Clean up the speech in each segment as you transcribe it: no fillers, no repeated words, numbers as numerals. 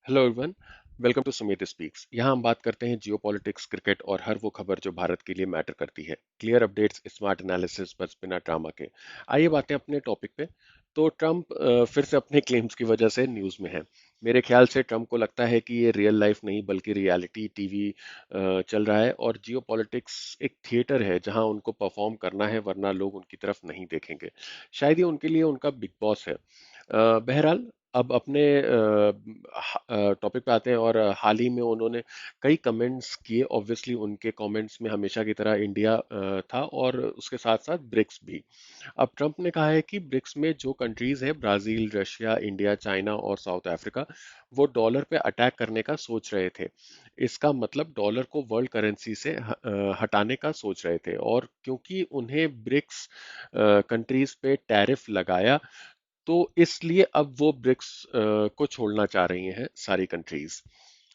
Hello everyone. Welcome to Sumit speaks. यहाँ हम बात करते हैं जियोपॉलिटिक्स, क्रिकेट और हर वो खबर जो भारत के लिए मैटर करती है। क्लियर अपडेट्स, स्मार्ट एनालिसिस, बस बिना ड्रामा के। आइए बातें अपने टॉपिक पे। तो ट्रम्प फिर से अपने क्लेम्स की वजह से न्यूज़ में है। मेरे ख्याल से ट्रम्प को लगता है कि ये रियल लाइफ नहीं बल्कि रियलिटी टीवी चल रहा है, और जियोपॉलिटिक्स एक थिएटर है जहां उनको परफॉर्म करना है, वरना लोग उनकी तरफ नहीं देखेंगे। शायद ये उनके लिए उनका बिग बॉस है। बहरहाल, अब अपने टॉपिक पे आते हैं। और हाल ही में उन्होंने कई कमेंट्स किए। ऑब्वियसली उनके कमेंट्स में हमेशा की तरह इंडिया था, और उसके साथ साथ ब्रिक्स भी। अब ट्रम्प ने कहा है कि ब्रिक्स में जो कंट्रीज है, ब्राजील, रशिया, इंडिया, चाइना और साउथ अफ्रीका, वो डॉलर पे अटैक करने का सोच रहे थे। इसका मतलब डॉलर को वर्ल्ड करेंसी से हटाने का सोच रहे थे। और क्योंकि उन्हें ब्रिक्स कंट्रीज पे टैरिफ लगाया, तो इसलिए अब वो ब्रिक्स को छोड़ना चाह रही हैं सारी कंट्रीज।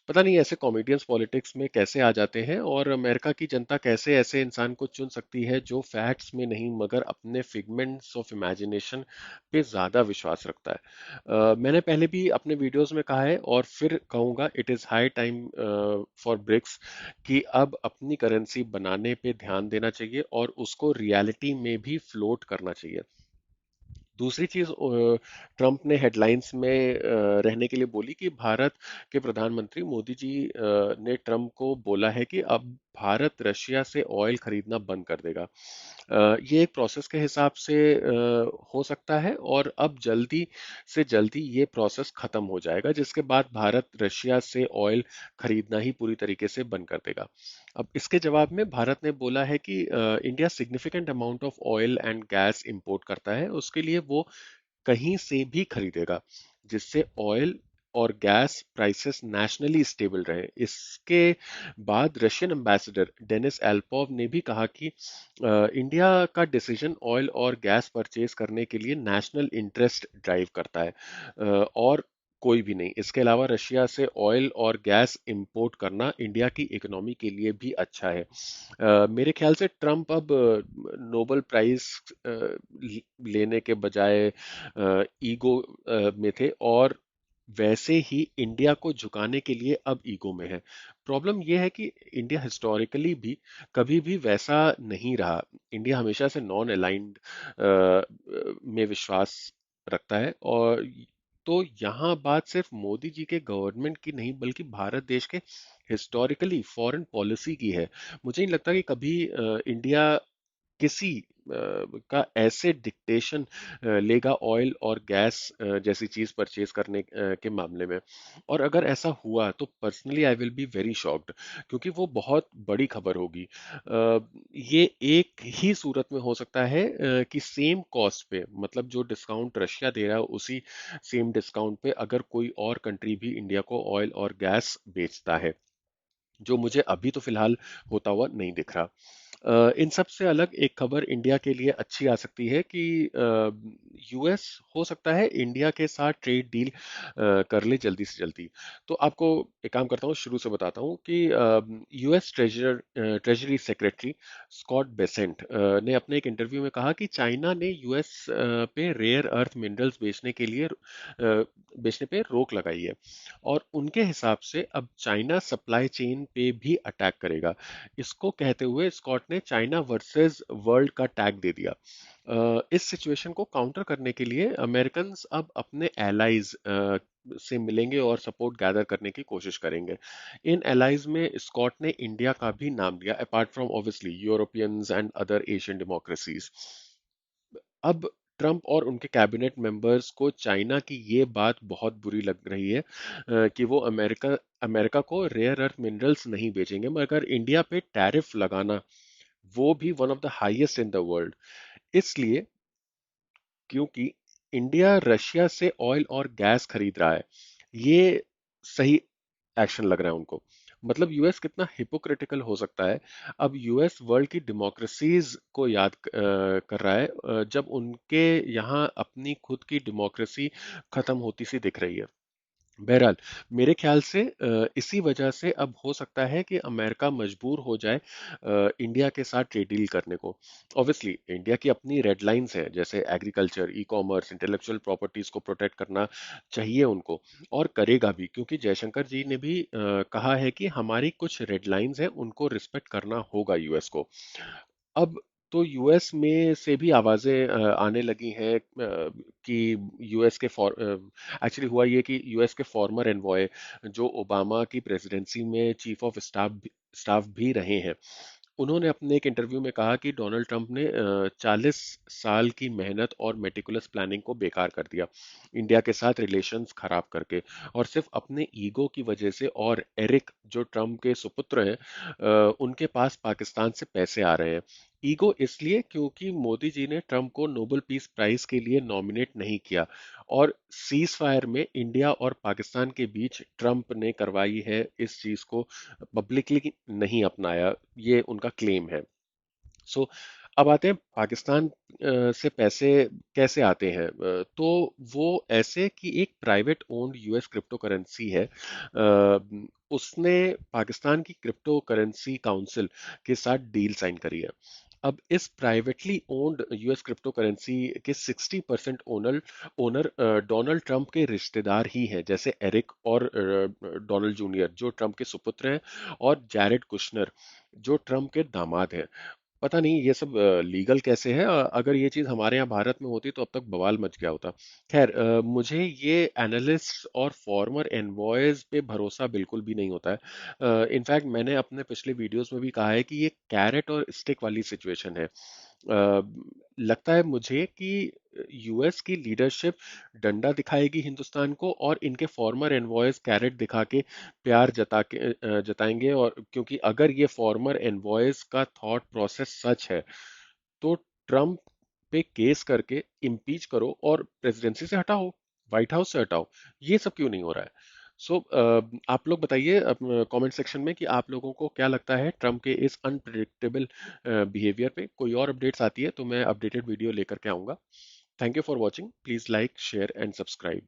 पता नहीं ऐसे कॉमेडियंस पॉलिटिक्स में कैसे आ जाते हैं, और अमेरिका की जनता कैसे ऐसे इंसान को चुन सकती है जो फैक्ट्स में नहीं मगर अपने फिगमेंट्स ऑफ इमेजिनेशन पे ज्यादा विश्वास रखता है। मैंने पहले भी अपने वीडियोस में कहा है और फिर कहूंगा, it is high time for BRICS कि अब अपनी करेंसी बनाने पे ध्यान देना चाहिए और उसको रियलिटी में भी फ्लोट करना चाहिए। दूसरी चीज, ट्रम्प ने हेडलाइंस में रहने के लिए बोली कि भारत के प्रधानमंत्री मोदी जी ने ट्रम्प को बोला है कि अब भारत रशिया से ऑयल खरीदना बंद कर देगा। ये एक प्रोसेस के हिसाब से हो सकता है, और अब जल्दी से जल्दी ये प्रोसेस खत्म हो जाएगा, जिसके बाद भारत रशिया से ऑयल खरीदना ही पूरी तरीके से बंद कर देगा। अब इसके जवाब में भारत ने बोला है कि India significant amount of oil and gas import करता है, उसके लिए वो कहीं से भी खरीदेगा, जिससे ऑयल और गैस प्राइसेस नेशनली स्टेबल रहे। इसके बाद रशियन एम्बेसडर डेनिस एल्पोव ने भी कहा कि इंडिया का डिसीजन ऑयल और गैस परचेज करने के लिए नेशनल इंटरेस्ट ड्राइव करता है, और कोई भी नहीं। इसके अलावा रशिया से ऑयल और गैस इंपोर्ट करना इंडिया की इकोनॉमी के लिए भी अच्छा है। मेरे ख्याल से ट्रम्प अब नोबेल प्राइज लेने के बजाय ईगो में थे, और वैसे ही इंडिया को झुकाने के लिए अब ईगो में है। प्रॉब्लम यह है कि इंडिया हिस्टोरिकली भी कभी भी वैसा नहीं रहा। इंडिया हमेशा से नॉन अलाइंड में विश्वास रखता है। और तो यहाँ बात सिर्फ मोदी जी के गवर्नमेंट की नहीं बल्कि भारत देश के हिस्टोरिकली फॉरेन पॉलिसी की है। मुझे नहीं लगता कि कभी इंडिया किसी का ऐसे डिक्टेशन लेगा ऑयल और गैस जैसी चीज परचेज करने के मामले में। और अगर ऐसा हुआ तो personally I will be very shocked, क्योंकि वो बहुत बड़ी खबर होगी। ये एक ही सूरत में हो सकता है कि सेम कॉस्ट पे, मतलब जो डिस्काउंट रशिया दे रहा है उसी सेम डिस्काउंट पे अगर कोई और कंट्री भी इंडिया को ऑयल और गैस बेचता है, जो मुझे अभी तो फिलहाल होता हुआ नहीं दिख रहा। इन सब से अलग एक खबर इंडिया के लिए अच्छी आ सकती है कि यूएस हो सकता है इंडिया के साथ ट्रेड डील कर ले जल्दी से जल्दी। तो आपको एक काम करता हूँ, शुरू से बताता हूँ कि US treasury secretary Scott Bessent ने अपने एक इंटरव्यू में कहा कि चाइना ने यूएस पे रेयर अर्थ मिनरल्स बेचने पे रोक लगाई है, और उनके हिसाब से अब चाइना सप्लाई चेन पे भी अटैक करेगा। इसको कहते हुए स्कॉट ने चाइना वर्सेस वर्ल्ड का टैग दे दिया। इस सिचुएशन को काउंटर करने के लिए अमेरिकन अब अपने एलाइज से मिलेंगे और सपोर्ट गैदर करने की कोशिश करेंगे। इन एलाइज में स्कॉट ने इंडिया का भी नाम लिया, apart from obviously Europeans and other Asian democracies. अब ट्रंप और उनके कैबिनेट मेंबर्स को चाइना की ये बात बहुत बुरी लग रही है कि वो अमेरिका अमेरिका को रेयर अर्थ मिनरल्स नहीं बेचेंगे, मगर इंडिया पे टैरिफ लगाना, वो भी one of the highest in the world. इसलिए, क्योंकि इंडिया रशिया से ऑयल और गैस खरीद रहा है, ये सही एक्शन लग रहा है उनको। मतलब यूएस कितना हिपोक्रिटिकल हो सकता है। अब यूएस वर्ल्ड की डेमोक्रेसीज को याद कर रहा है, जब उनके यहाँ अपनी खुद की डेमोक्रेसी खत्म होती सी दिख रही है। बहरहाल मेरे ख्याल से इसी वजह से अब हो सकता है कि अमेरिका मजबूर हो जाए इंडिया के साथ ट्रेड डील करने को। ऑब्वियसली इंडिया की अपनी रेड लाइंस हैं, जैसे agriculture, e commerce, intellectual properties को प्रोटेक्ट करना चाहिए उनको, और करेगा भी, क्योंकि जयशंकर जी ने भी कहा है कि हमारी कुछ रेड लाइंस हैं, उनको रिस्पेक्ट करना होगा यूएस को। अब तो यूएस में से भी आवाजें आने लगी हैं कि यूएस के फॉर एक्चुअली हुआ ये कि यूएस के फॉर्मर एनवॉय जो ओबामा की प्रेसिडेंसी में चीफ ऑफ स्टाफ भी रहे हैं, उन्होंने अपने एक इंटरव्यू में कहा कि डोनाल्ड ट्रंप ने 40 साल की मेहनत और मेटिकुलस प्लानिंग को बेकार कर दिया, इंडिया के साथ रिलेशंस खराब करके, और सिर्फ अपने ईगो की वजह से। और एरिक जो ट्रंप के सुपुत्र हैं, उनके पास पाकिस्तान से पैसे आ रहे हैं। ईगो इसलिए क्योंकि मोदी जी ने ट्रंप को नोबेल पीस प्राइज के लिए नॉमिनेट नहीं किया, और सीज फायर में इंडिया और पाकिस्तान के बीच ट्रंप ने करवाई है, इस चीज को पब्लिकली नहीं अपनाया, ये उनका क्लेम है। सो अब आते हैं पाकिस्तान से पैसे कैसे आते हैं। तो वो ऐसे कि एक private owned US crypto currency है, उसने पाकिस्तान की क्रिप्टो करेंसी काउंसिल के साथ डील साइन करी है। अब इस privately owned US crypto currency के 60% ओनर ओनर डोनाल्ड ट्रंप के रिश्तेदार ही हैं, जैसे एरिक और डोनाल्ड जूनियर जो ट्रंप के सुपुत्र हैं, और जैरेड कुशनर जो ट्रंप के दामाद हैं। पता नहीं ये सब लीगल कैसे है। अगर ये चीज हमारे यहाँ भारत में होती तो अब तक बवाल मच गया होता। खैर, मुझे ये एनालिस्ट और फॉर्मर एनवॉयज पे भरोसा बिल्कुल भी नहीं होता है। इनफैक्ट मैंने अपने पिछले वीडियोस में भी कहा है कि ये कैरेट और स्टिक वाली सिचुएशन है। लगता है मुझे कि यूएस की लीडरशिप डंडा दिखाएगी हिंदुस्तान को, और इनके फॉर्मर एनवॉयज कैरेट दिखा के प्यार जताएंगे। और क्योंकि अगर ये फॉर्मर एनवॉयज का थॉट प्रोसेस सच है, तो ट्रम्प पे केस करके इम्पीच करो और प्रेसिडेंसी से हटाओ, व्हाइट हाउस से हटाओ। ये सब क्यों नहीं हो रहा है? सो आप लोग बताइए कमेंट सेक्शन में कि आप लोगों को क्या लगता है ट्रम्प के इस अनप्रिडिक्टेबल बिहेवियर पे। कोई और अपडेट्स आती है तो मैं अपडेटेड वीडियो लेकर के आऊंगा। Thank you for watching, please like share and subscribe.